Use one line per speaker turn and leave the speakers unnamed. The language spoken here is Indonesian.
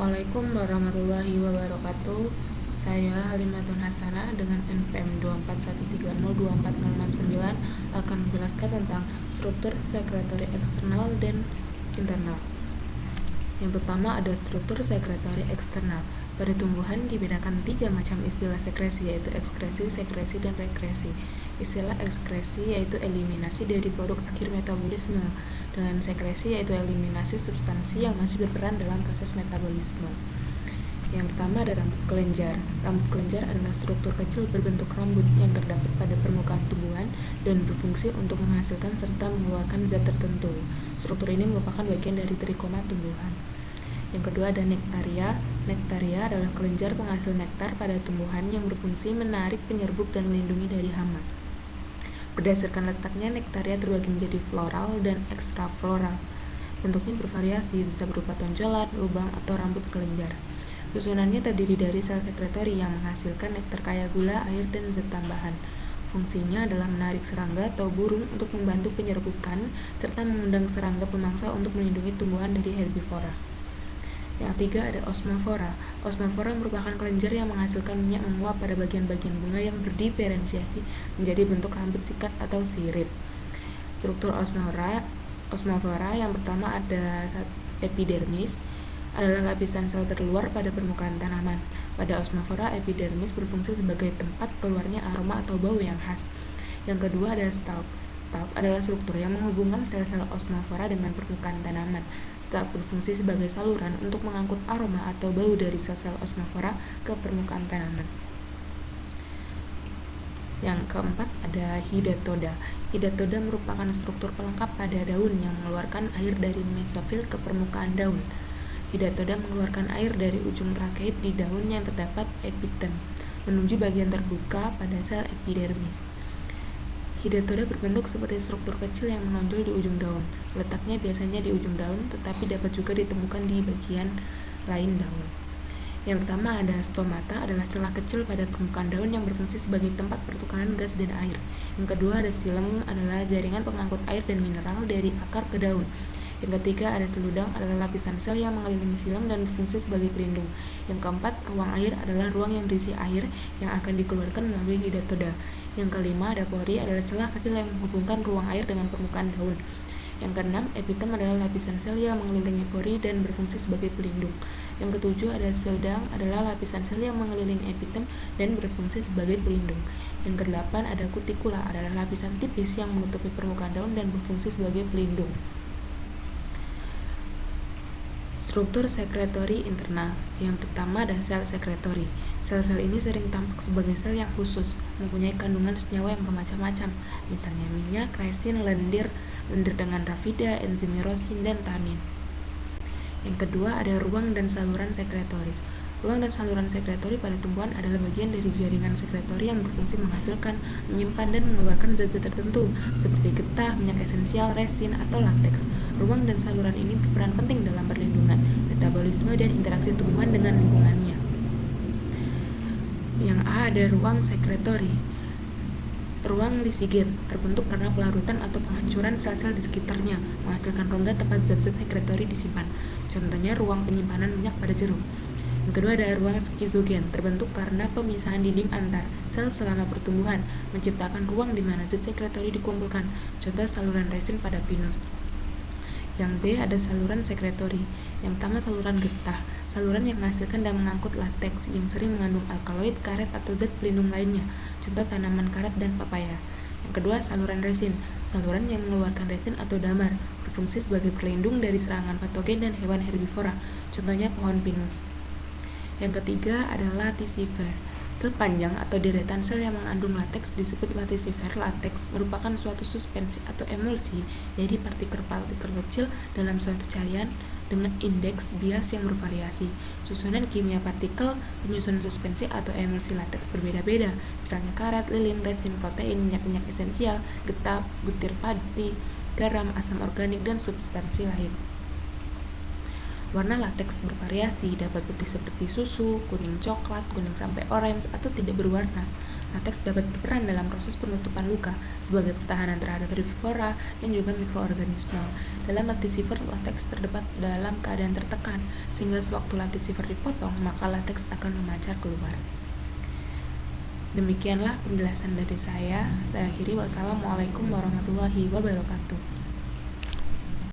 Assalamualaikum warahmatullahi wabarakatuh. Saya Halimatun Hasanah dengan NPM 241302469 akan menjelaskan tentang struktur sekretory eksternal dan internal. Yang pertama ada struktur sekretory eksternal. Pada tumbuhan dibedakan 3 macam istilah sekresi, yaitu ekskresi, sekresi, dan rekresi. Istilah ekskresi yaitu eliminasi dari produk akhir metabolisme, dengan sekresi yaitu eliminasi substansi yang masih berperan dalam proses metabolisme. Yang pertama ada rambut kelenjar. Rambut kelenjar adalah struktur kecil berbentuk rambut yang terdapat pada permukaan tumbuhan dan berfungsi untuk menghasilkan serta mengeluarkan zat tertentu. Struktur ini merupakan bagian dari trikoma tumbuhan. Yang kedua ada nektaria. Nektaria adalah kelenjar penghasil nektar pada tumbuhan yang berfungsi menarik, penyerbuk, dan melindungi dari hama. Berdasarkan letaknya, nektaria terbagi menjadi floral dan ekstrafloral. Bentuknya bervariasi, bisa berupa tonjolan, lubang, atau rambut kelenjar. Susunannya terdiri dari sel sekretori yang menghasilkan nektar kaya gula, air, dan zat tambahan. Fungsinya adalah menarik serangga atau burung untuk membantu penyerbukan, serta mengundang serangga pemangsa untuk melindungi tumbuhan dari herbivora. Yang ketiga ada osmofora. Osmofora merupakan kelenjar yang menghasilkan minyak menguap pada bagian-bagian bunga yang berdiferensiasi menjadi bentuk rambut sikat atau sirip. Struktur osmofora yang pertama ada epidermis, adalah lapisan sel terluar pada permukaan tanaman. Pada osmofora, epidermis berfungsi sebagai tempat keluarnya aroma atau bau yang khas. Yang kedua ada stalk. Stalk adalah struktur yang menghubungkan sel-sel osmofora dengan permukaan tanaman. Stalk berfungsi sebagai saluran untuk mengangkut aroma atau bau dari sel-sel osmofora ke permukaan tanaman. Yang keempat ada hidatoda. Hidatoda merupakan struktur pelengkap pada daun yang mengeluarkan air dari mesofil ke permukaan daun. Hidatoda mengeluarkan air dari ujung trakeit di daun yang terdapat epitem menuju bagian terbuka pada sel epidermis. Hidatoda berbentuk seperti struktur kecil yang menonjol di ujung daun. Letaknya biasanya di ujung daun, tetapi dapat juga ditemukan di bagian lain daun. Yang pertama ada stomata, adalah celah kecil pada permukaan daun yang berfungsi sebagai tempat pertukaran gas dan air. Yang kedua ada xilem, adalah jaringan pengangkut air dan mineral dari akar ke daun. Yang ketiga ada seludang, adalah lapisan sel yang mengelilingi xilem dan berfungsi sebagai pelindung. Yang keempat, ruang air adalah ruang yang berisi air yang akan dikeluarkan melalui hidatoda. Yang kelima ada pori, adalah celah kecil yang menghubungkan ruang air dengan permukaan daun. Yang keenam, epitem adalah lapisan sel yang mengelilingi pori dan berfungsi sebagai pelindung. Yang ketujuh ada seludang, adalah lapisan sel yang mengelilingi epitem dan berfungsi sebagai pelindung. Yang kedelapan ada kutikula, adalah lapisan tipis yang menutupi permukaan daun dan berfungsi sebagai pelindung. Struktur sekretory internal. Yang pertama ada sel sekretory. Sel-sel ini sering tampak sebagai sel yang khusus, mempunyai kandungan senyawa yang bermacam-macam, misalnya minyak, resin, lendir dengan rafida, enzim myrosin, dan tanin. Yang kedua ada ruang dan saluran sekretoris. Ruang dan saluran sekretori pada tumbuhan adalah bagian dari jaringan sekretori yang berfungsi menghasilkan, menyimpan, dan mengeluarkan zat-zat tertentu seperti getah, minyak esensial, resin, atau lateks. Ruang dan saluran ini berperan penting dalam perlindungan, metabolisme, dan interaksi tumbuhan dengan lingkungannya. Yang A ada ruang sekretori. Ruang lisigen terbentuk karena pelarutan atau penghancuran sel-sel di sekitarnya, menghasilkan rongga tempat zat-zat sekretori disimpan. Contohnya ruang penyimpanan minyak pada jeruk. Yang kedua ada ruang skizogen, terbentuk karena pemisahan dinding antar sel selama pertumbuhan, menciptakan ruang di mana zat sekretori dikumpulkan. Contoh saluran resin pada pinus. Yang B ada saluran sekretori. Yang pertama saluran getah, saluran yang menghasilkan dan mengangkut lateks yang sering mengandung alkaloid, karet, atau zat pelindung lainnya. Contoh tanaman karet dan papaya. Yang kedua saluran resin, saluran yang mengeluarkan resin atau damar, berfungsi sebagai pelindung dari serangan patogen dan hewan herbivora. Contohnya pohon pinus. Yang ketiga adalah latisifer. Sel panjang atau deretan sel yang mengandung lateks disebut latisifer. Lateks merupakan suatu suspensi atau emulsi dari partikel-partikel kecil dalam suatu cairan dengan indeks bias yang bervariasi. Susunan kimia partikel penyusun suspensi atau emulsi lateks berbeda-beda, misalnya karet, lilin, resin, protein, minyak esensial, getah, butir padi, garam, asam organik, dan substansi lain. Warna lateks bervariasi, dapat putih seperti susu, kuning coklat, kuning sampai orange, atau tidak berwarna. Lateks dapat berperan dalam proses penutupan luka sebagai pertahanan terhadap herbivora dan juga mikroorganisme. Dalam lentisifer, lateks terdapat dalam keadaan tertekan, sehingga sewaktu lentisifer dipotong, maka lateks akan memancar keluar. Demikianlah penjelasan dari saya. Saya akhiri. Wassalamualaikum warahmatullahi wabarakatuh.